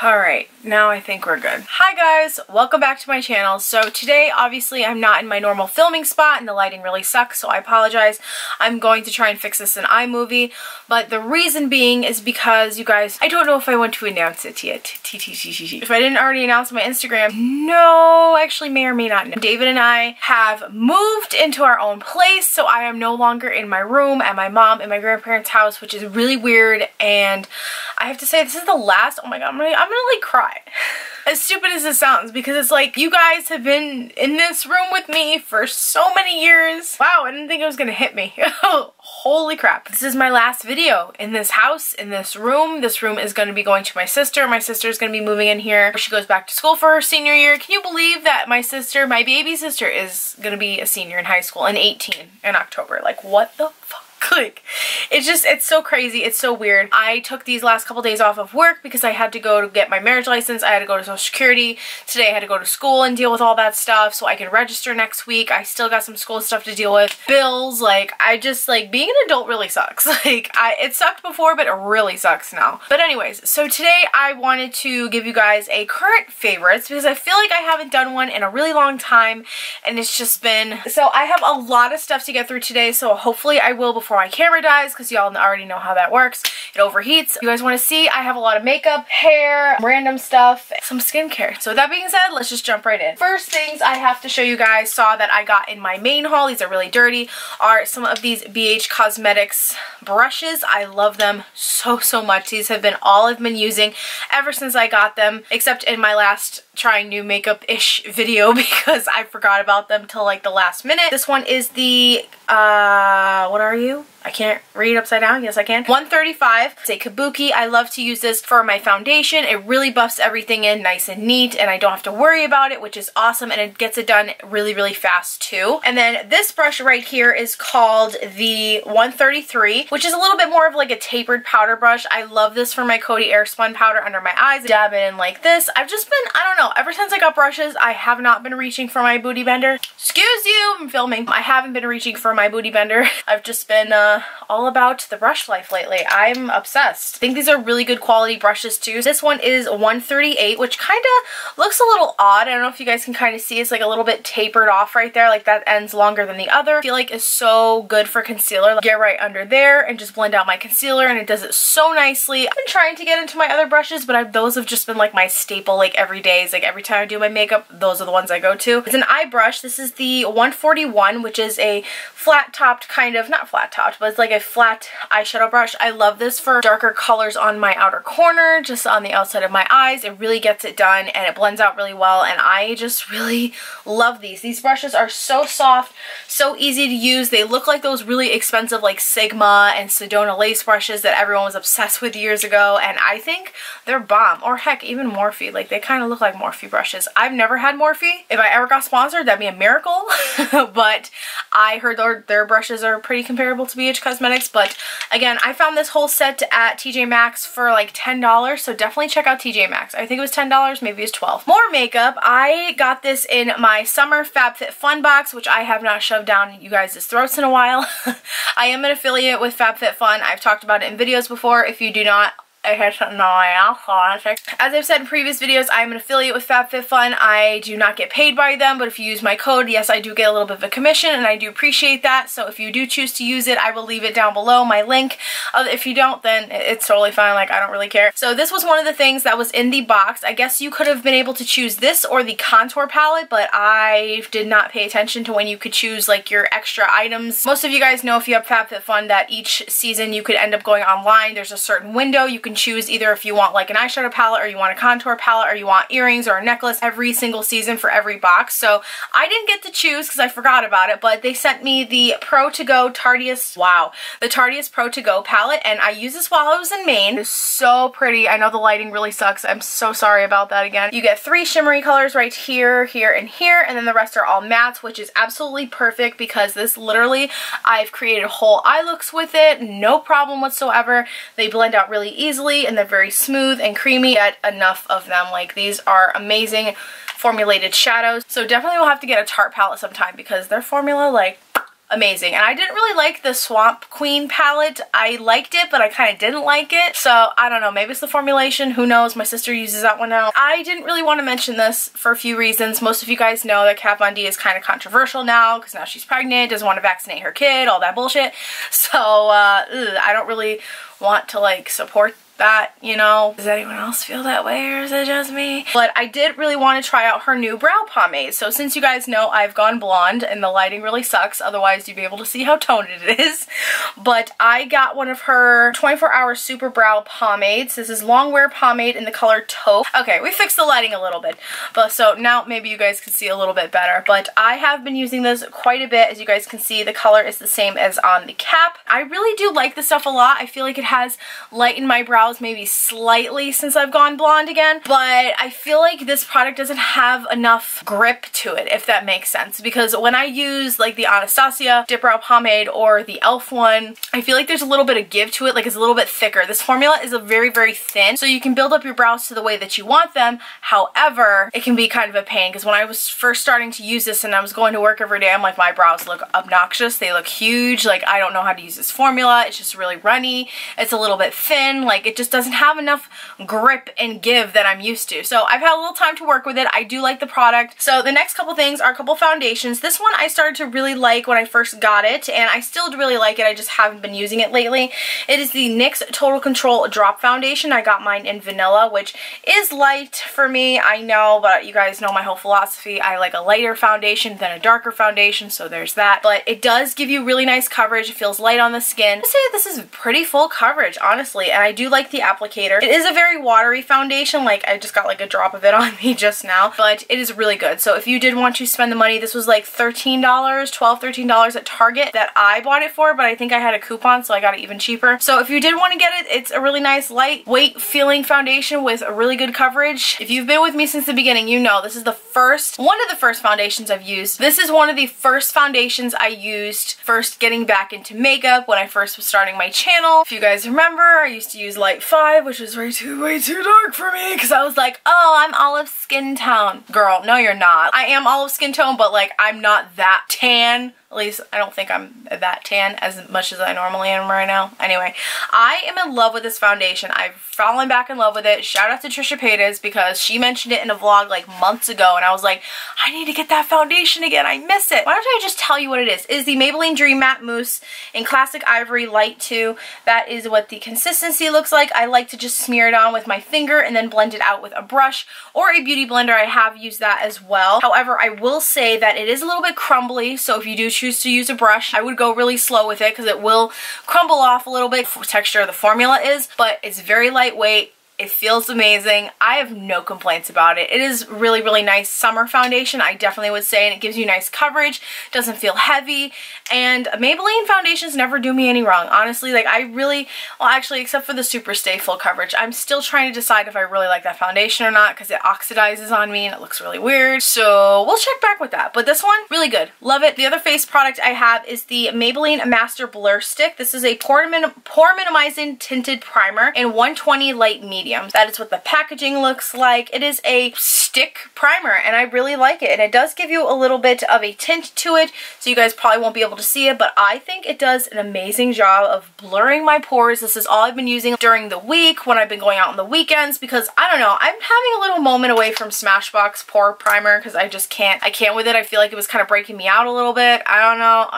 Alright, now I think we're good. Hi guys, welcome back to my channel. So today, obviously, I'm not in my normal filming spot and the lighting really sucks, so I apologize. I'm going to try and fix this in iMovie, but the reason being is because, you guys, I don't know if I want to announce it yet. If I didn't already announce my Instagram, no, actually may or may not know. David and I have moved into our own place, so I am no longer in my room at my mom and my grandparents' house, which is really weird, and I have to say this is the last, oh my god, I'm gonna like cry. As stupid as it sounds, because it's like, you guys have been in this room with me for so many years. Wow, I didn't think it was gonna hit me. Holy crap. This is my last video in this house, in this room. This room is gonna be going to my sister. My sister is gonna be moving in here. She goes back to school for her senior year. Can you believe that my sister, my baby sister, is gonna be a senior in high school in 18 in October? Like, what the fuck? Like, it's so crazy. It's so weird. I took these last couple days off of work because I had to go to get my marriage license. I had to go to Social Security. Today I had to go to school and deal with all that stuff so I can register next week. I still got some school stuff to deal with. Bills, like, I just, like, being an adult really sucks. Like, it sucked before, but it really sucks now. But anyways, so today I wanted to give you guys a current favorites because I feel like I haven't done one in a really long time, and it's just been, so I have a lot of stuff to get through today, so hopefully I will before my camera dies, because y'all already know how that works. It overheats. You guys want to see? I have a lot of makeup, hair, random stuff, some skincare. So with that being said, let's just jump right in. First things I have to show you guys, saw that I got in my main haul, these are really dirty, are some of these BH Cosmetics brushes. I love them so much. These have been all I've been using ever since I got them, except in my last trying new makeup-ish video because I forgot about them till like the last minute. This one is the, what are you? I can't read upside down. Yes, I can. 135. It's a kabuki. I love to use this for my foundation. It really buffs everything in nice and neat, and I don't have to worry about it, which is awesome, and it gets it done really fast too. And then this brush right here is called the 133, which is a little bit more of like a tapered powder brush. I love this for my Coty Airspun powder under my eyes. Dab it in like this. I've just been, I don't know, ever since I got brushes, I have not been reaching for my booty bender. Excuse you, I'm filming. I haven't been reaching for my booty bender. I've just been, all about the brush life lately. I'm obsessed. I think these are really good quality brushes too. This one is 138, which kind of looks a little odd. I don't know if you guys can kind of see. It's like a little bit tapered off right there. Like that ends longer than the other. I feel like it's so good for concealer. Like, get right under there and just blend out my concealer, and it does it so nicely. I've been trying to get into my other brushes, but those have just been like my staple, like every day. Like every time I do my makeup, those are the ones I go to. It's an eye brush. This is the 141, which is a flat topped kind of, not flat topped, but it's like a flat eyeshadow brush. I love this for darker colors on my outer corner, just on the outside of my eyes. It really gets it done, and it blends out really well, and I just really love these. These brushes are so soft, so easy to use. They look like those really expensive like Sigma and Sedona lace brushes that everyone was obsessed with years ago, and I think they're bomb. Or heck, even Morphe. Like, they kind of look like Morphe brushes. I've never had Morphe. If I ever got sponsored, that'd be a miracle. But I heard their brushes are pretty comparable to BH Cosmetics. But again, I found this whole set at TJ Maxx for like $10, so definitely check out TJ Maxx. I think it was $10, maybe it was $12. More makeup. I got this in my summer FabFitFun box, which I have not shoved down you guys' throats in a while. I am an affiliate with FabFitFun. I've talked about it in videos before. If you do not, as I've said in previous videos, I'm an affiliate with FabFitFun. I do not get paid by them, but if you use my code, yes, I do get a little bit of a commission, and I do appreciate that. So if you do choose to use it, I will leave it down below, my link. If you don't, then it's totally fine. Like, I don't really care. So this was one of the things that was in the box. I guess you could have been able to choose this or the contour palette, but I did not pay attention to when you could choose like your extra items. Most of you guys know, if you have FabFitFun, that each season you could end up going online. There's a certain window you can choose, either if you want like an eyeshadow palette, or you want a contour palette, or you want earrings or a necklace every single season for every box. So I didn't get to choose because I forgot about it, but they sent me the Pro To Go Tartiest, wow, the Tartiest Pro To Go palette, and I used this while I was in Maine. It's so pretty. I know the lighting really sucks. I'm so sorry about that again. You get 3 shimmery colors right here, here, and here, and then the rest are all mattes, which is absolutely perfect because this literally, I've created whole eye looks with it, no problem whatsoever. They blend out really easily, and they're very smooth and creamy. Get enough of them. Like, these are amazing formulated shadows. So definitely we'll have to get a Tarte palette sometime because their formula, like, amazing. And I didn't really like the Swamp Queen palette. I liked it, but I kind of didn't like it. So I don't know, maybe it's the formulation, who knows. My sister uses that one now. I didn't really want to mention this for a few reasons. Most of you guys know that Kat Von D is kind of controversial now because now she's pregnant, doesn't want to vaccinate her kid, all that bullshit. So I don't really want to like support that, you know. Does anyone else feel that way, or is it just me? But I did really want to try out her new brow pomade. So since you guys know I've gone blonde and the lighting really sucks, otherwise you'd be able to see how toned it is. But I got one of her 24-hour super brow pomades. This is long wear pomade in the color Taupe. Okay, we fixed the lighting a little bit, but so now maybe you guys can see a little bit better. But I have been using this quite a bit. As you guys can see, the color is the same as on the cap. I really do like this stuff a lot. I feel like it has lightened my brows maybe slightly since I've gone blonde again, but I feel like this product doesn't have enough grip to it, if that makes sense, because when I use like the Anastasia Dip Brow Pomade or the e.l.f. one, I feel like there's a little bit of give to it, like it's a little bit thicker. This formula is a very, very thin, so you can build up your brows to the way that you want them. However, it can be kind of a pain, because when I was first starting to use this and I was going to work every day, I'm like, my brows look obnoxious, they look huge, like I don't know how to use this formula, it's just really runny, it's a little bit thin, like it just doesn't have enough grip and give that I'm used to. So I've had a little time to work with it. I do like the product. So the next couple things are a couple foundations. This one I started to really like when I first got it, and I still really like it. I just haven't been using it lately. It is the NYX Total Control Drop Foundation. I got mine in vanilla, which is light for me, I know, but you guys know my whole philosophy. I like a lighter foundation than a darker foundation, so there's that. But it does give you really nice coverage. It feels light on the skin. I'd say this is pretty full coverage, honestly, and I do like the applicator. It is a very watery foundation, like I just got like a drop of it on me just now, but it is really good. So if you did want to spend the money, this was like $13, $13 at Target that I bought it for, but I think I had a coupon, so I got it even cheaper. So if you did want to get it, it's a really nice lightweight feeling foundation with a really good coverage. If you've been with me since the beginning, you know this is one of the first foundations I've used. This is one of the first foundations I used first getting back into makeup when I first was starting my channel. If you guys remember, I used to use Light 5, which was way too dark for me, because I was like, oh, I'm olive skin tone. Girl, no you're not. I am olive skin tone, but like I'm not that tan. At least I don't think I'm that tan as much as I normally am right now. Anyway, I am in love with this foundation. I've fallen back in love with it. Shout out to Trisha Paytas, because she mentioned it in a vlog like months ago, and I was like, I need to get that foundation again. I miss it. Why don't I just tell you what it is? It is the Maybelline Dream Matte Mousse in Classic Ivory Light 2. That is what the consistency looks like. I like to just smear it on with my finger and then blend it out with a brush or a beauty blender. I have used that as well. However, I will say that it is a little bit crumbly, so if you do choose to use a brush, I would go really slow with it because it will crumble off a little bit. The texture of the formula is, but it's very lightweight. It feels amazing. I have no complaints about it. It is really, really nice summer foundation, I definitely would say, and it gives you nice coverage, doesn't feel heavy, and Maybelline foundations never do me any wrong. Honestly, like I really, well actually except for the Super Stay Full Coverage, I'm still trying to decide if I really like that foundation or not because it oxidizes on me and it looks really weird. So we'll check back with that. But this one, really good. Love it. The other face product I have is the Maybelline Master Blur Stick. This is a pore minimizing tinted primer in 120 light medium. That is what the packaging looks like. It is a stick primer and I really like it, and it does give you a little bit of a tint to it, so you guys probably won't be able to see it, but I think it does an amazing job of blurring my pores. This is all I've been using during the week when I've been going out on the weekends, because I don't know, I'm having a little moment away from Smashbox pore primer because I just can't with it. I feel like it was kind of breaking me out a little bit. I don't know.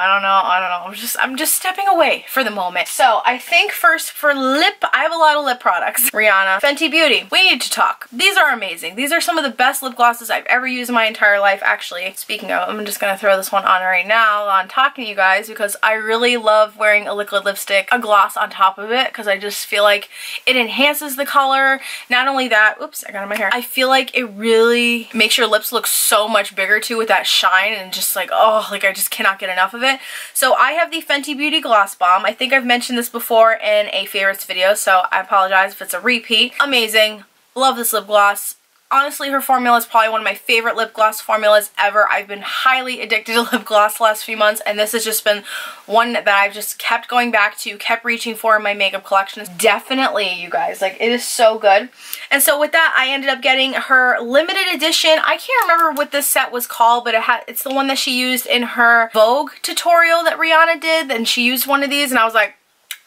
I'm just stepping away for the moment. So I think first for lip, I have a lot of lip products. Rihanna, Fenty Beauty, we need to talk. These are amazing. These are some of the best lip glosses I've ever used in my entire life. Actually, speaking of, I'm just gonna throw this one on right now on talking to you guys because I really love wearing a liquid lipstick, a gloss on top of it, because I just feel like it enhances the color. Not only that, oops, I got it in my hair. I feel like it really makes your lips look so much bigger too with that shine, and just like, oh, like I just cannot get enough of it. So I have the Fenty Beauty Gloss Bomb. I think I've mentioned this before in a favorites video, so I apologize if it's a repeat. Amazing. Love this lip gloss. Honestly, her formula is probably one of my favorite lip gloss formulas ever. I've been highly addicted to lip gloss the last few months, and this has just been one that I've just kept going back to, kept reaching for in my makeup collections. Definitely, you guys, like, it is so good. And so with that, I ended up getting her limited edition. I can't remember what this set was called, but it's the one that she used in her Vogue tutorial that Rihanna did, and she used one of these, and I was like,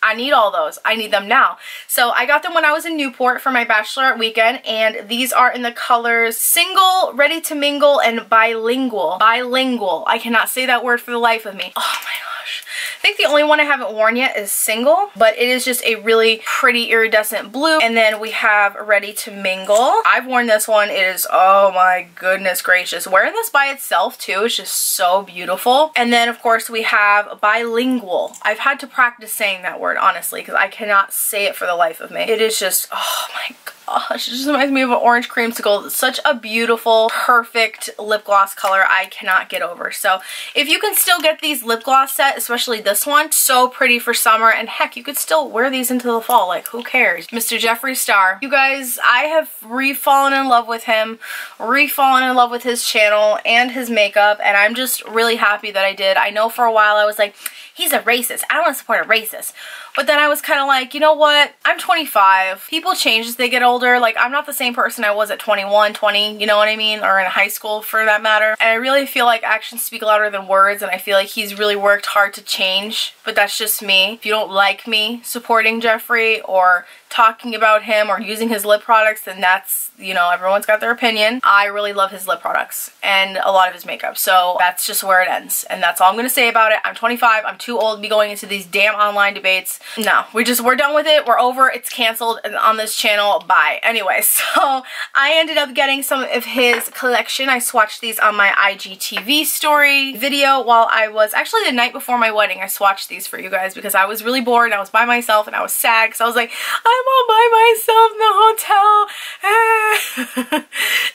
I need all those. I need them now. So I got them when I was in Newport for my bachelorette weekend, and these are in the colors Single, Ready to Mingle, and Bilingual. Bilingual. I cannot say that word for the life of me. Oh my gosh. I think the only one I haven't worn yet is Single, but it is just a really pretty iridescent blue. And then we have Ready to Mingle. I've worn this one. It is, oh my goodness gracious. Wearing this by itself too is just so beautiful. And then of course we have Bilingual. I've had to practice saying that word, honestly, because I cannot say it for the life of me. It is just, oh my god. Gosh, it just reminds me of an orange creamsicle. It's such a beautiful, perfect lip gloss color I cannot get over. So if you can still get these lip gloss set, especially this one, so pretty for summer, and heck, you could still wear these into the fall. Like, who cares? Mr. Jeffree Star. You guys, I have re-fallen in love with him, re-fallen in love with his channel and his makeup, and I'm just really happy that I did. I know for a while I was like, he's a racist. I don't want to support a racist. But then I was kind of like, you know what? I'm 25. People change as they get older. Like, I'm not the same person I was at 21, 20, you know what I mean? Or in high school for that matter. And I really feel like actions speak louder than words, and I feel like he's really worked hard to change. But that's just me. If you don't like me supporting Jeffree or talking about him or using his lip products, then that's, you know, everyone's got their opinion. I really love his lip products and a lot of his makeup, so that's just where it ends, and that's all I'm gonna say about it. I'm 25. I'm too old to be going into these damn online debates. No, we're done with it. We're over. It's canceled on this channel. Bye. Anyway, so I ended up getting some of his collection. I swatched these on my IGTV story video while I was, actually the night before my wedding, I swatched these for you guys because I was really bored. I was by myself and I was sad because I was like, I'm all by myself in the hotel.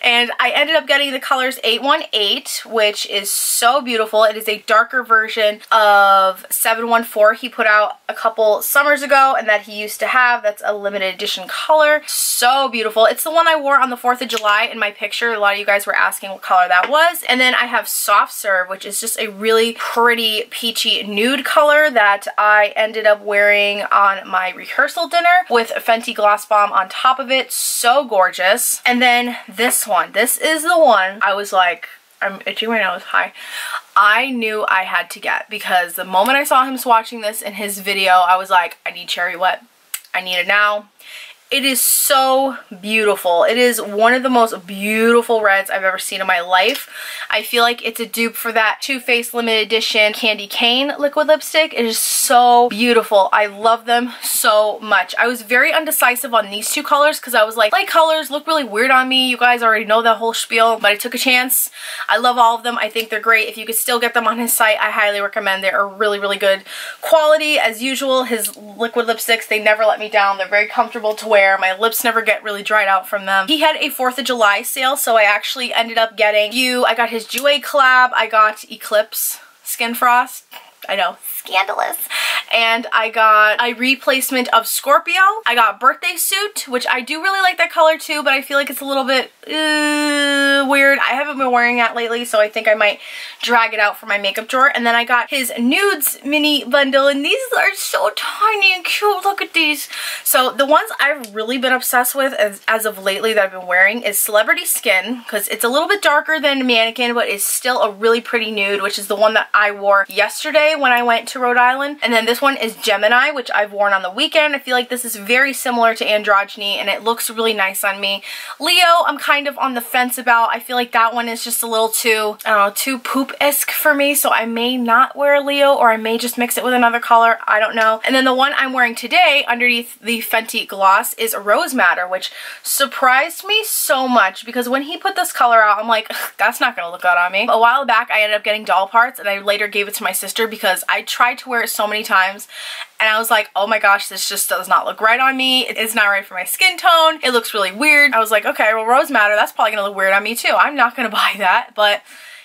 And I ended up getting the colors 818, which is so beautiful. It is a darker version of 714 he put out a couple summers ago and that he used to have. That's a limited edition color. So beautiful. It's the one I wore on the 4th of July in my picture. A lot of you guys were asking what color that was. And then I have Soft Serve, which is just a really pretty peachy nude color that I ended up wearing on my rehearsal dinner with a Fenty Gloss Bomb on top of it. So gorgeous. And then this one. This is the one I was like, I'm itching my nose. Hi. I knew I had to get, because the moment I saw him swatching this in his video, I was like, I need Cherry Wet. I need it now. It is so beautiful. It is one of the most beautiful reds I've ever seen in my life. I feel like it's a dupe for that Too Faced limited edition Candy Cane liquid lipstick. It is so beautiful. I love them so much. I was very undecisive on these two colors because I was like, light colors look really weird on me. You guys already know that whole spiel, but I took a chance. I love all of them. I think they're great. If you could still get them on his site, I highly recommend. They are really, really good quality. As usual, his liquid lipsticks, they never let me down. They're very comfortable to wear. My lips never get really dried out from them. He had a 4th of July sale, so I actually ended up getting I got his Jouer collab, I got Eclipse Skin Frost. I know, scandalous. And I got a replacement of Scorpio. I got Birthday Suit, which I do really like that color too, but I feel like it's a little bit weird. I haven't been wearing that lately, so I think I might drag it out for my makeup drawer. And then I got his Nudes mini bundle, and these are so tiny and cute. Look at these. So the ones I've really been obsessed with as of lately that I've been wearing is Celebrity Skin, because it's a little bit darker than Mannequin, but it's still a really pretty nude, which is the one that I wore yesterday when I went to Rhode Island. And then this one is Gemini, which I've worn on the weekend. I feel like this is very similar to Androgyny, and it looks really nice on me. Leo, I'm kind of on the fence about. I feel like that one is just a little too, I don't know, too poop-esque for me, so I may not wear Leo, or I may just mix it with another color. I don't know. And then the one I'm wearing today underneath the Fenty gloss is Rose Madder, which surprised me so much, because when he put this color out, I'm like, that's not gonna look good on me. A while back, I ended up getting Doll Parts, and I later gave it to my sister because I tried to wear it so many times, and I was like, oh my gosh, this just does not look right on me. It's not right for my skin tone. It looks really weird. I was like, okay, well, Rose Madder, that's probably gonna look weird on me too. I'm not gonna buy that, but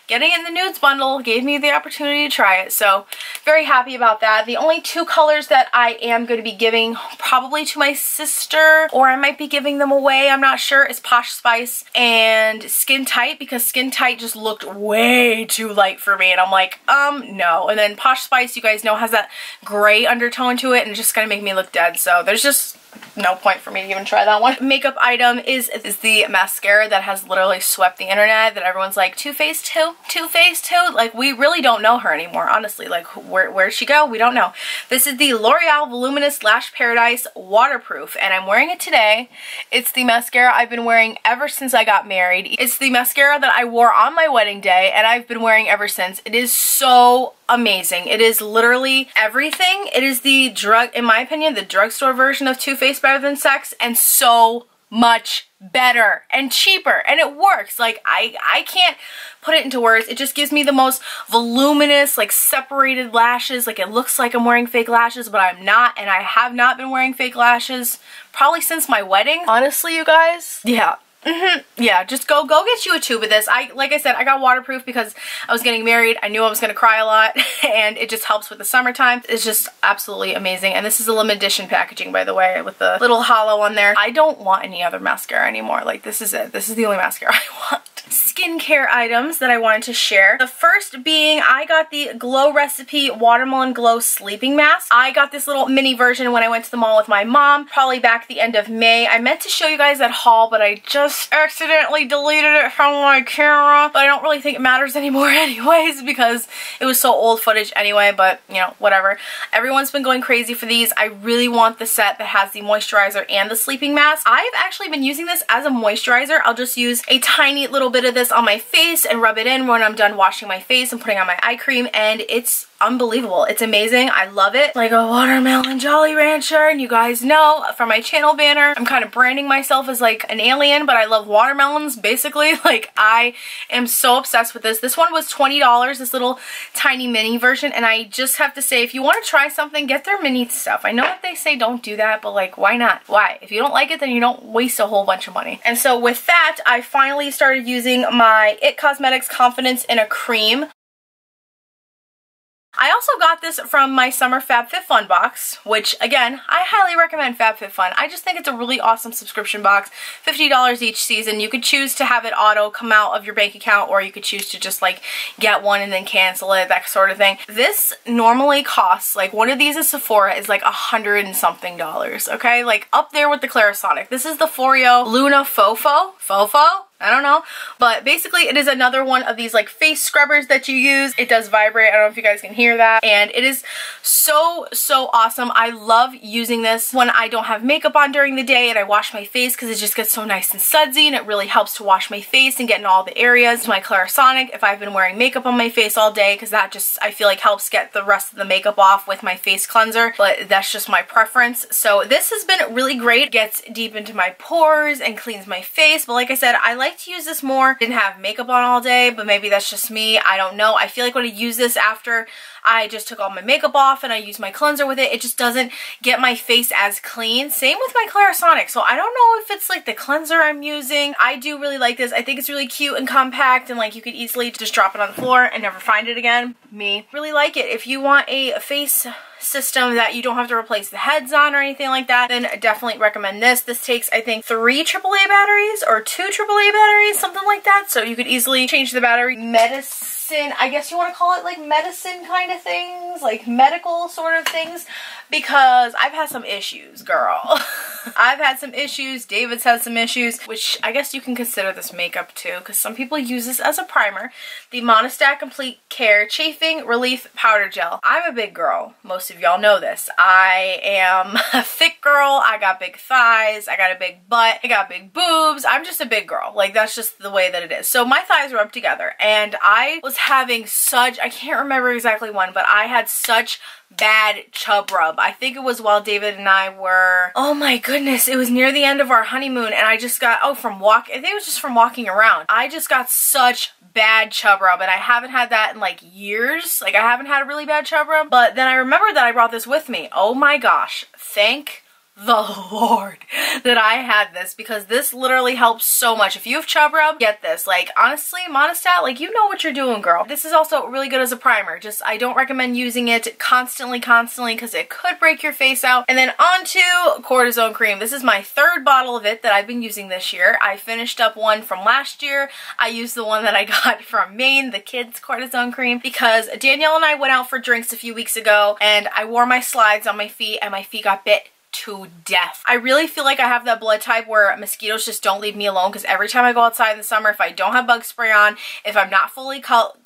getting it in the nudes bundle gave me the opportunity to try it, so very happy about that. The only two colors that I am going to be giving probably to my sister, or I might be giving them away, I'm not sure, is Posh Spice and Skin Tight, because Skin Tight just looked way too light for me, and I'm like, no. And then Posh Spice, you guys know, has that gray undertone to it, and it's just gonna make me look dead, so there's just no point for me to even try that one. Makeup item is the mascara that has literally swept the internet, that everyone's like, Too Faced who? Too Faced who? Like, we really don't know her anymore, honestly. Like, where'd she go? We don't know. This is the L'Oreal Voluminous Lash Paradise Waterproof, and I'm wearing it today. It's the mascara I've been wearing ever since I got married. It's the mascara that I wore on my wedding day, and I've been wearing ever since. It is so amazing. It is literally everything. It is the in my opinion, the drugstore version of Too Faced Better Than Sex, and so much better and cheaper, and it works. Like, I can't put it into words. It just gives me the most voluminous, like, separated lashes. Like, it looks like I'm wearing fake lashes, but I'm not, and I have not been wearing fake lashes probably since my wedding, honestly, you guys. Yeah. Yeah, just go get you a tube of this. Like I said, I got waterproof because I was getting married. I knew I was going to cry a lot, and it just helps with the summertime. It's just absolutely amazing. And this is a limited edition packaging, by the way, with the little hollow on there. I don't want any other mascara anymore. Like, this is it. This is the only mascara I want. Skincare items that I wanted to share. The first being, I got the Glow Recipe Watermelon Glow Sleeping Mask. I got this little mini version when I went to the mall with my mom, probably back the end of May. I meant to show you guys that haul, but I just accidentally deleted it from my camera. But I don't really think it matters anymore anyways, because it was so old footage anyway, but you know, whatever. Everyone's been going crazy for these. I really want the set that has the moisturizer and the sleeping mask. I've actually been using this as a moisturizer. I'll just use a tiny little bit of this on my face and rub it in when I'm done washing my face and putting on my eye cream, and it's unbelievable. It's amazing. I love it. Like a watermelon Jolly Rancher, and you guys know from my channel banner, I'm kind of branding myself as like an alien, but I love watermelons, basically. Like, I am so obsessed with this. This one was $20, this little tiny mini version, and I just have to say, if you want to try something, get their mini stuff. I know that they say don't do that, but like, why not? Why? If you don't like it, then you don't waste a whole bunch of money. And so with that, I finally started using my IT Cosmetics Confidence in a Cream. I also got this from my summer FabFitFun box, which again, I highly recommend FabFitFun. I just think it's a really awesome subscription box. $50 each season. You could choose to have it auto come out of your bank account, or you could choose to just like get one and then cancel it, that sort of thing. This normally costs, like, one of these at Sephora is like $100 and something, okay? Like, up there with the Clarisonic. This is the Foreo Luna Fofo? I don't know, but basically it is another one of these like face scrubbers that you use. It does vibrate. I don't know if you guys can hear that, and it is so awesome. I love using this when I don't have makeup on during the day and I wash my face, because it just gets so nice and sudsy, and it really helps to wash my face and get in all the areas. My Clarisonic if I've been wearing makeup on my face all day, because that just, I feel like, helps get the rest of the makeup off with my face cleanser, but that's just my preference. So this has been really great. It gets deep into my pores and cleans my face, but like I said, I like to use this more. Didn't have makeup on all day, but maybe that's just me. I don't know. I feel like when I use this after I just took all my makeup off and I use my cleanser with it, it just doesn't get my face as clean. Same with my Clarisonic. So I don't know if it's like the cleanser I'm using. I do really like this. I think it's really cute and compact, and like you could easily just drop it on the floor and never find it again. Me. Really like it. If you want a face system that you don't have to replace the heads on or anything like that, then definitely recommend this. This takes, I think, 3 AAA batteries or 2 AAA batteries, something like that. So you could easily change the battery. Medicine, I guess you want to call it like medicine kind of things, like medical sort of things, because I've had some issues, girl. I've had some issues. David's had some issues, which I guess you can consider this makeup too, because some people use this as a primer. The Monistat Complete Care Chafing Relief Powder Gel. I'm a big girl. Most of y'all know this. I am a thick girl. I got big thighs. I got a big butt. I got big boobs. I'm just a big girl. Like, that's just the way that it is. So my thighs were up together, and I was having such, I can't remember exactly when, but I had such bad chub rub. I think it was while David and I were, oh my goodness, it was near the end of our honeymoon, and I just got, I think it was just from walking around. I just got such bad chub rub, and I haven't had that in like years. Like, I haven't had a really bad chub rub, but then I remembered that I brought this with me. Oh my gosh, thank the Lord that I had this, because this literally helps so much. If you have chub rub, get this. Like, honestly, Monistat, like, you know what you're doing, girl. This is also really good as a primer. Just, I don't recommend using it constantly, because it could break your face out. And then on to Cortisone Cream. This is my third bottle of it that I've been using this year. I finished up one from last year. I used the one that I got from Maine, the kids Cortisone Cream, because Danielle and I went out for drinks a few weeks ago, and I wore my slides on my feet, and my feet got bit to death. I really feel like I have that blood type where mosquitoes just don't leave me alone, because every time I go outside in the summer, if I don't have bug spray on, if I'm not fully clothed,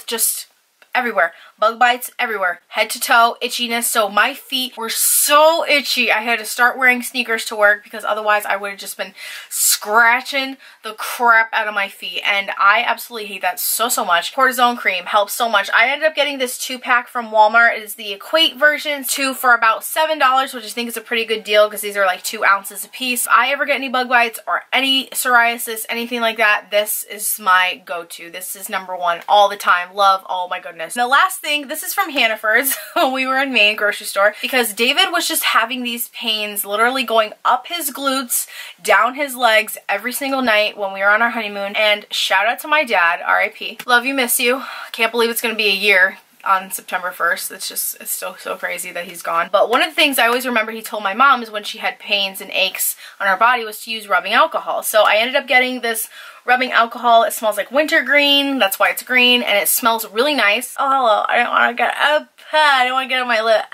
just everywhere. Bug bites everywhere. Head to toe, itchiness. So my feet were so itchy. I had to start wearing sneakers to work, because otherwise I would have just been scratching the crap out of my feet. And I absolutely hate that so much. Cortisone Cream helps so much. I ended up getting this 2-pack from Walmart. It is the Equate version, 2 for about $7, which I think is a pretty good deal, because these are like 2 ounces a piece. If I ever get any bug bites or any psoriasis, anything like that, this is my go-to. This is #1 all the time. Love, oh my goodness. And the last thing, this is from Hannaford's when we were in Maine grocery store, because David was just having these pains literally going up his glutes, down his legs every single night when we were on our honeymoon. And shout out to my dad, RIP. Love you, miss you. Can't believe it's gonna be a year on September 1st. It's so crazy that he's gone. But one of the things I always remember he told my mom is when she had pains and aches on her body was to use rubbing alcohol. So I ended up getting this rubbing alcohol. It smells like wintergreen, that's why it's green, and it smells really nice. Oh, hello, I don't want to get up. I don't want to get on my lip.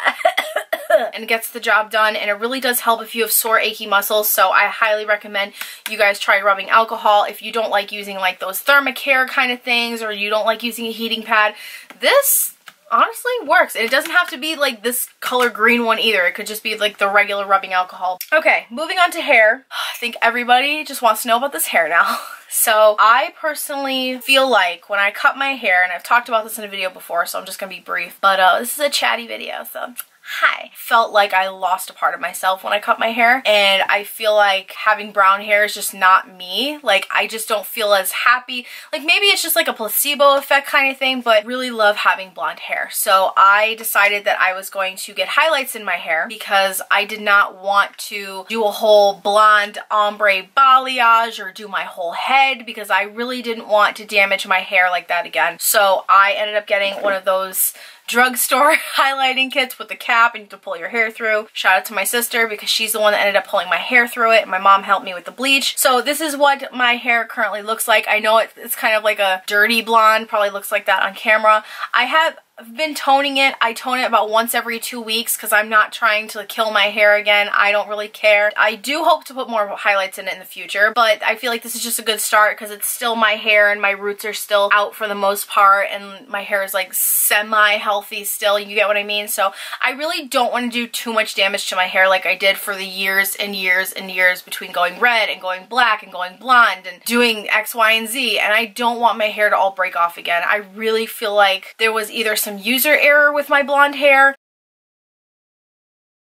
And it gets the job done, and it really does help if you have sore, achy muscles. So I highly recommend you guys try rubbing alcohol. If you don't like using like those thermacare kind of things, or you don't like using a heating pad, this honestly works. And it doesn't have to be like this color green one either. It could just be like the regular rubbing alcohol. Okay, moving on to hair. I think everybody just wants to know about this hair now. So I personally feel like when I cut my hair, and I've talked about this in a video before, so I'm just gonna be brief, but this is a chatty video, so hi. Felt like I lost a part of myself when I cut my hair, and I feel like having brown hair is just not me. Like, I just don't feel as happy. Like, maybe it's just like a placebo effect kind of thing, but really love having blonde hair. So I decided that I was going to get highlights in my hair, because I did not want to do a whole blonde ombre balayage or do my whole head, because I really didn't want to damage my hair like that again. So I ended up getting one of those drugstore highlighting kits with the cap and you have to pull your hair through. Shout out to my sister, because she's the one that ended up pulling my hair through it, and my mom helped me with the bleach. So this is what my hair currently looks like. I know it's kind of like a dirty blonde, probably looks like that on camera. I've been toning it. I tone it about once every 2 weeks, because I'm not trying to kill my hair again. I don't really care. I do hope to put more highlights in it in the future, but I feel like this is just a good start, because it's still my hair and my roots are still out for the most part, and my hair is like semi-healthy still, you get what I mean? So I really don't want to do too much damage to my hair like I did for the years and years and years between going red and going black and going blonde and doing X, Y, and Z, and I don't want my hair to all break off again. I really feel like there was either some user error with my blonde hair.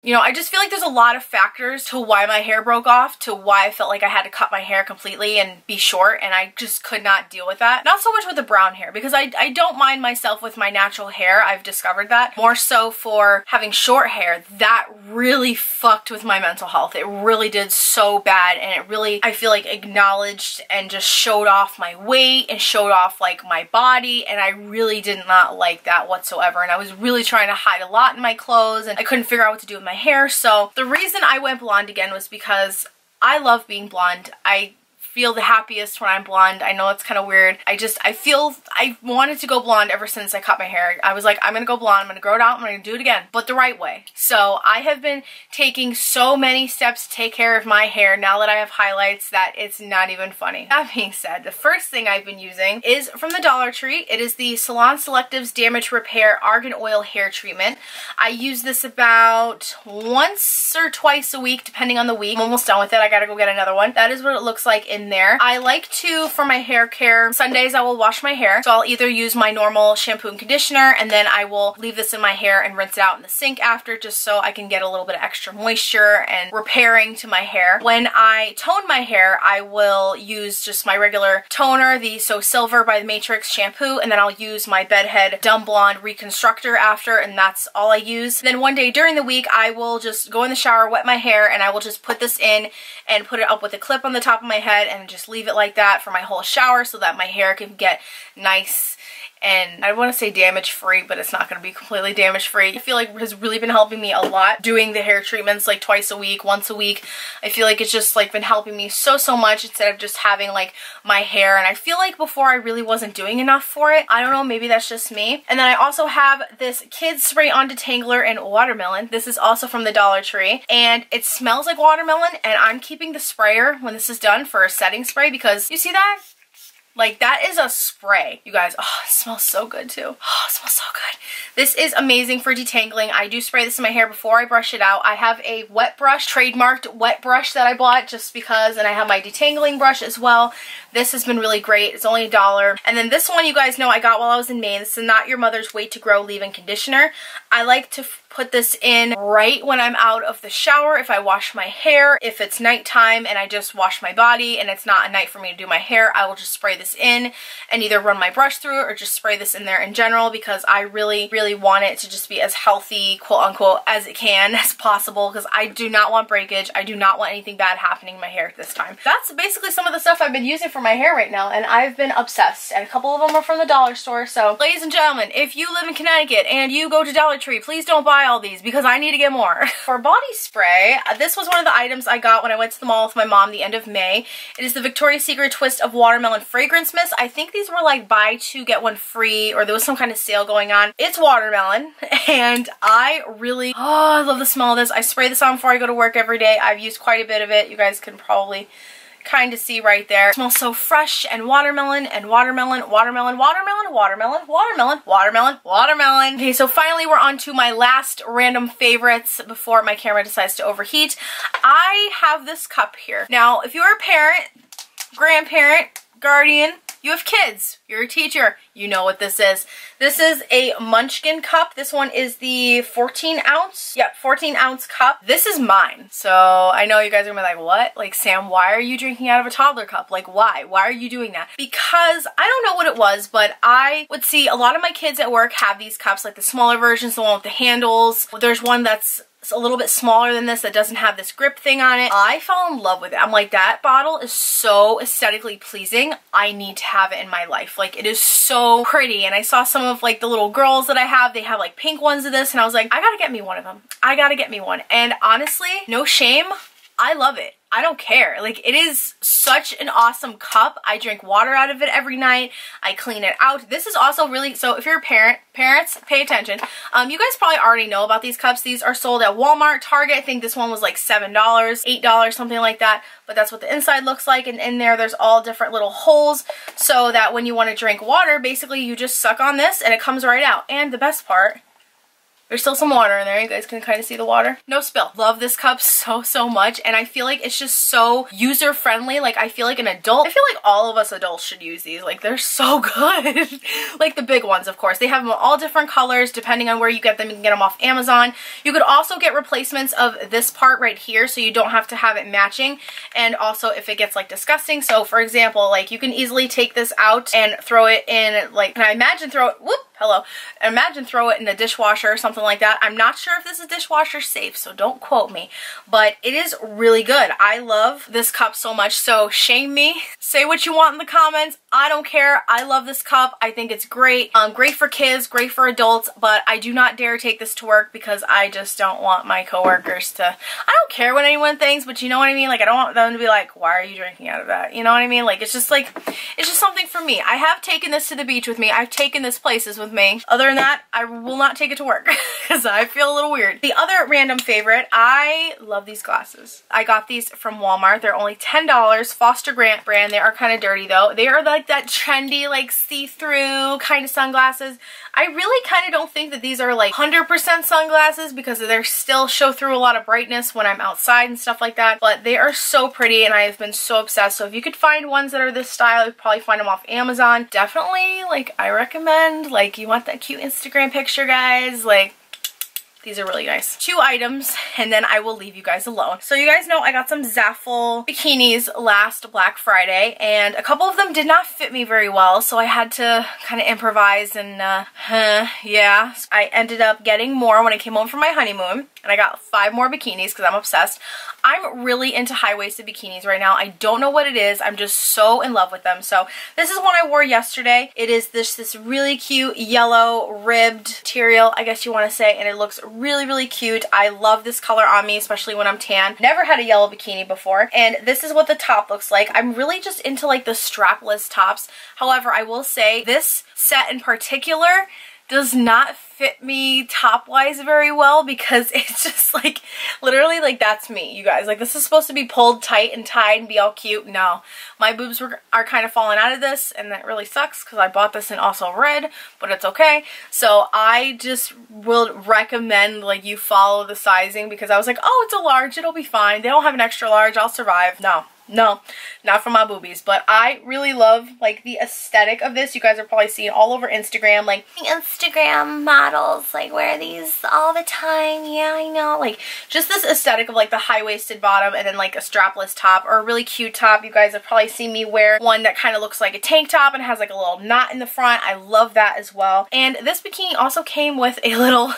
You know, I just feel like there's a lot of factors to why my hair broke off, to why I felt like I had to cut my hair completely and be short, and I just could not deal with that. Not so much with the brown hair, because I don't mind myself with my natural hair. I've discovered that. More so for having short hair, that really fucked with my mental health. It really did so bad, and it really, I feel like, acknowledged and just showed off my weight and showed off like my body, and I really did not like that whatsoever. And I was really trying to hide a lot in my clothes, and I couldn't figure out what to do with my hair. So the reason I went blonde again was because I love being blonde. I feel the happiest when I'm blonde. I know it's kind of weird. I wanted to go blonde ever since I cut my hair. I was like, I'm gonna go blonde, I'm gonna grow it out, I'm gonna do it again, but the right way. So I have been taking so many steps to take care of my hair now that I have highlights that it's not even funny. That being said, the first thing I've been using is from the Dollar Tree. It is the Salon Selectives Damage Repair Argan Oil Hair Treatment. I use this about once or twice a week, depending on the week. I'm almost done with it. I gotta go get another one. That is what it looks like in in there. I like to, for my hair care, Sundays I will wash my hair. So I'll either use my normal shampoo and conditioner, and then I will leave this in my hair and rinse it out in the sink after, just so I can get a little bit of extra moisture and repairing to my hair. When I tone my hair, I will use just my regular toner, the So Silver by the Matrix shampoo, and then I'll use my Bedhead Dumb Blonde Reconstructor after, and that's all I use. And then one day during the week, I will just go in the shower, wet my hair, and I will just put this in and put it up with a clip on the top of my head and just leave it like that for my whole shower so that my hair can get nice and I want to say damage free, but it's not going to be completely damage free. I feel like it has really been helping me a lot doing the hair treatments like twice a week, once a week. I feel like it's just like been helping me so much instead of just having like my hair, and I feel like before I really wasn't doing enough for it. I don't know, maybe that's just me. And then I also have this Kids Spray On Detangler in Watermelon. This is also from the Dollar Tree, and it smells like watermelon, and I'm keeping the sprayer when this is done for a setting spray because you see that? Like, that is a spray, you guys. Oh, it smells so good, too. Oh, it smells so good. This is amazing for detangling. I do spray this in my hair before I brush it out. I have a wet brush, trademarked wet brush that I bought just because, and I have my detangling brush as well. This has been really great. It's only $1. And then this one, you guys know I got while I was in Maine. This is Not Your Mother's Wait to Grow Leave-In Conditioner. I like to put this in right when I'm out of the shower if I wash my hair. If it's nighttime and I just wash my body and it's not a night for me to do my hair, I will just spray this in and either run my brush through it or just spray this in there in general because I really want it to just be as healthy, quote unquote, as it can as possible because I do not want breakage. I do not want anything bad happening in my hair at this time. That's basically some of the stuff I've been using for my hair right now, and I've been obsessed, and a couple of them are from the dollar store. So ladies and gentlemen, if you live in Connecticut and you go to Dollar Tree, please don't buy all these because I need to get more. For body spray, this was one of the items I got when I went to the mall with my mom the end of May. It is the Victoria's Secret Twist of Watermelon Fragrance Mist. I think these were like buy two get one free, or there was some kind of sale going on. It's watermelon, and I love the smell of this. I spray this on before I go to work every day. I've used quite a bit of it. You guys can probably kind of see right there. It smells so fresh and watermelon and watermelon, watermelon, watermelon, watermelon, watermelon, watermelon, watermelon. Okay, so finally we're on to my last random favorites before my camera decides to overheat. I have this cup here. Now, if you're a parent, grandparent, guardian, you have kids, you're a teacher, you know what this is. This is a Munchkin cup. This one is the 14 ounce. Yep, 14 ounce cup. This is mine. So I know you guys are gonna be like, what? Like, Sam, why are you drinking out of a toddler cup? Like, why? Why are you doing that? Because I don't know what it was, but I would see a lot of my kids at work have these cups, like the smaller versions, the one with the handles. There's one that's a little bit smaller than this that doesn't have this grip thing on it. I fell in love with it. I'm like, that bottle is so aesthetically pleasing. I need to have it in my life. Like, it is so pretty. And I saw some of like the little girls that I have, they have like pink ones of this, and I was like, I gotta get me one of them. I gotta get me one. And honestly, no shame, I love it. I don't care. Like, it is such an awesome cup. I drink water out of it every night. I clean it out. This is also really, so if you're a parent, parents, pay attention. You guys probably already know about these cups. These are sold at Walmart, Target. I think this one was like $7, $8, something like that. But that's what the inside looks like. And in there, there's all different little holes so that when you want to drink water, basically you just suck on this and it comes right out. And the best part, there's still some water in there. You guys can kind of see the water. No spill. Love this cup so much, and I feel like it's just so user-friendly. Like, I feel like an adult, I feel like all of us adults should use these. Like, they're so good. Like the big ones, of course. They have them all different colors depending on where you get them. You can get them off Amazon. You could also get replacements of this part right here so you don't have to have it matching. And also if it gets like disgusting. So for example, like you can easily take this out and throw it in, like, can I imagine throw it, whoop, hello. Imagine throw it in the dishwasher or something like that. I'm not sure if this is dishwasher safe, so don't quote me, but it is really good. I love this cup so much, so shame me. Say what you want in the comments. I don't care. I love this cup. I think it's great. Great for kids, great for adults, but I do not dare take this to work because I just don't want my coworkers to, I don't care what anyone thinks, but you know what I mean? Like, I don't want them to be like, why are you drinking out of that? You know what I mean? Like, it's just something for me. I have taken this to the beach with me. I've taken this places with me. Other than that, I will not take it to work because I feel a little weird. The other random favorite, I love these glasses. I got these from Walmart. They're only $10. Foster Grant brand. They are kind of dirty though. They are like that trendy, like see-through kind of sunglasses. I really kind of don't think that these are like 100% sunglasses because they still show through a lot of brightness when I'm outside and stuff like that, but they are so pretty and I have been so obsessed. So if you could find ones that are this style, you'd probably find them off Amazon. Definitely, like, I recommend, like, you want that cute Instagram picture, guys, like, these are really nice. 2 items, and then I will leave you guys alone. So you guys know I got some Zaful bikinis last Black Friday, and a couple of them did not fit me very well, so I had to kind of improvise and, yeah. I ended up getting more when I came home from my honeymoon, and I got 5 more bikinis because I'm obsessed. I'm really into high-waisted bikinis right now. I don't know what it is. I'm just so in love with them. So this is one I wore yesterday. It is this really cute yellow ribbed material, I guess you want to say, and it looks really, really cute. I love this color on me, especially when I'm tan. Never had a yellow bikini before, and this is what the top looks like. I'm really just into like the strapless tops. However, I will say this set in particular does not fit me top-wise very well because it's just like, literally, like, that's me, you guys. Like, this is supposed to be pulled tight and tied and be all cute. No. My boobs are kind of falling out of this, and that really sucks because I bought this in also red, but it's okay. So I just will recommend, like, you follow the sizing because I was like, oh, it's a large, it'll be fine. They don't have an extra large, I'll survive. No. No, not for my boobies, but I really love, like, the aesthetic of this. You guys are probably seeing all over Instagram, like, Instagram models, like, wear these all the time. Yeah, I know. Like, just this aesthetic of, like, the high-waisted bottom and then, like, a strapless top or a really cute top. You guys have probably seen me wear one that kind of looks like a tank top and has, like, a little knot in the front. I love that as well. And this bikini also came with a little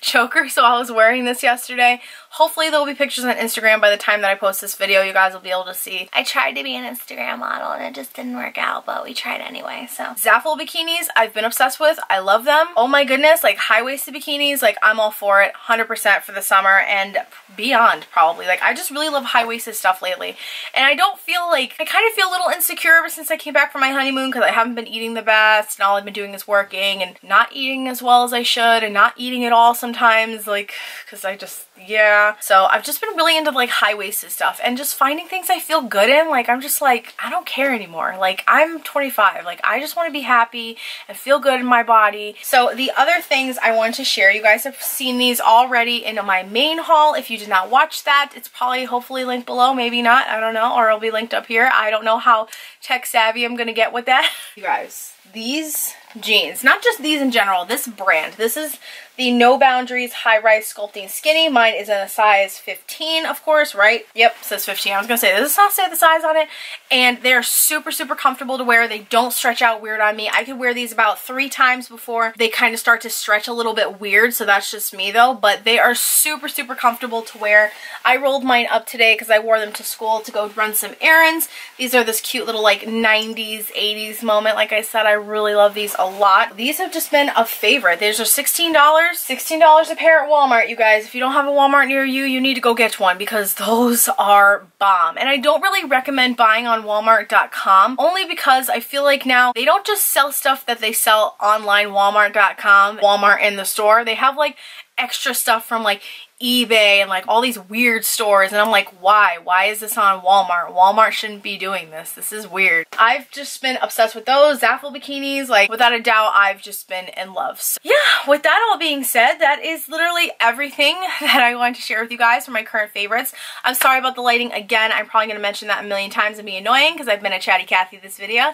choker, so I was wearing this yesterday. Hopefully there will be pictures on Instagram by the time that I post this video. You guys will be able to see. I tried to be an Instagram model and it just didn't work out, but we tried anyway. So Zaful bikinis I've been obsessed with. I love them. Oh my goodness, like high-waisted bikinis, like I'm all for it 100% for the summer and beyond probably. Like I just really love high-waisted stuff lately. And I don't feel like, I kind of feel a little insecure ever since I came back from my honeymoon because I haven't been eating the best and all I've been doing is working and not eating as well as I should and not eating at all sometimes, like, because I just, yeah. So I've just been really into like high-waisted stuff and just finding things I feel good in. Like I'm just like, I don't care anymore. Like I'm 25. Like I just want to be happy and feel good in my body. So the other things I wanted to share, you guys have seen these already in my main haul. If you did not watch that, it's probably hopefully linked below. Maybe not. I don't know. Or it'll be linked up here. I don't know how tech savvy I'm going to get with that. You guys, these jeans, not just these in general, this brand, this is the No Boundaries High Rise Sculpting Skinny. Mine is in a size 15, of course, right? Yep, says 15. I was gonna say, does this not say the size on it? And they're super, super comfortable to wear. They don't stretch out weird on me. I could wear these about 3 times before they kind of start to stretch a little bit weird, so that's just me though, but they are super, super comfortable to wear. I rolled mine up today because I wore them to school to go run some errands. These are this cute little like 90s, 80s moment. Like I said, I really love these a lot. These have just been a favorite. These are $16. $16 a pair at Walmart, you guys. If you don't have a Walmart near you, you need to go get one because those are bomb. And I don't really recommend buying on Walmart.com only because I feel like now they don't just sell stuff that they sell online, Walmart.com, Walmart in the store. They have like extra stuff from like eBay and like all these weird stores, and I'm like, why is this on Walmart? Walmart shouldn't be doing this. This is weird. I've just been obsessed with those Zaful bikinis. Like without a doubt, I've just been in love. So yeah, with that all being said, that is literally everything that I wanted to share with you guys for my current favorites. I'm sorry about the lighting again. I'm probably going to mention that a million times and be annoying because I've been a chatty Cathy this video.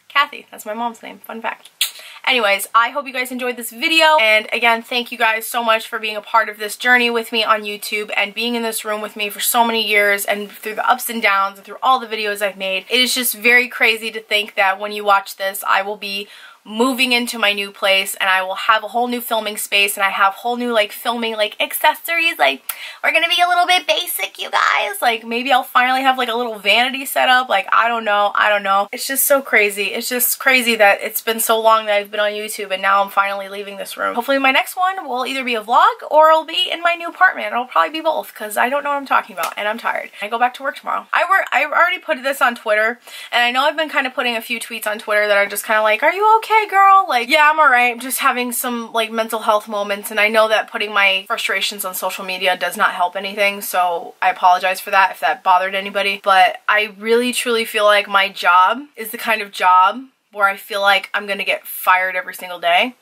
Kathy, that's my mom's name. Fun fact. Anyways, I hope you guys enjoyed this video, and again, thank you guys so much for being a part of this journey with me on YouTube and being in this room with me for so many years and through the ups and downs and through all the videos I've made. It is just very crazy to think that when you watch this, I will be moving into my new place and I will have a whole new filming space and I have whole new like filming like accessories. Like we're gonna be a little bit basic, you guys. Like maybe I'll finally have like a little vanity set up. Like I don't know. It's just so crazy. It's just crazy that it's been so long that I've been on YouTube and now I'm finally leaving this room. Hopefully my next one will either be a vlog or it'll be in my new apartment. It'll probably be both because I don't know what I'm talking about and I'm tired. I go back to work tomorrow. I already put this on Twitter and I know I've been kind of putting a few tweets on Twitter that are just kind of like, are you okay, girl? Like, yeah, I'm alright. I'm just having some like mental health moments and I know that putting my frustrations on social media does not help anything, so I apologize for that if that bothered anybody. But I really truly feel like my job is the kind of job where I feel like I'm gonna get fired every single day.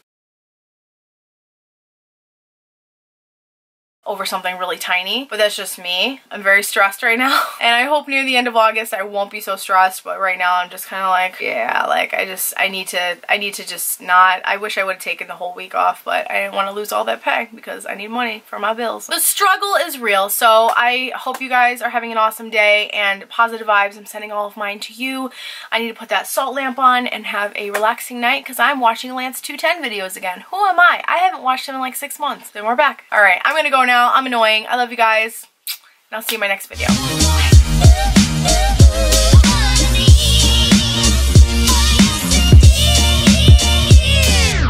over something really tiny, but that's just me. I'm very stressed right now, and I hope near the end of August I won't be so stressed, but right now I'm just kind of like, yeah, like I need to just not. I wish I would have taken the whole week off, but I didn't want to lose all that pay because I need money for my bills. The struggle is real, so I hope you guys are having an awesome day and positive vibes. I'm sending all of mine to you. I need to put that salt lamp on and have a relaxing night because I'm watching Lance 210 videos again. Who am I? I haven't watched him in like 6 months. Then we're back. All right, I'm gonna go now. I'm annoying. I love you guys, and I'll see you in my next video.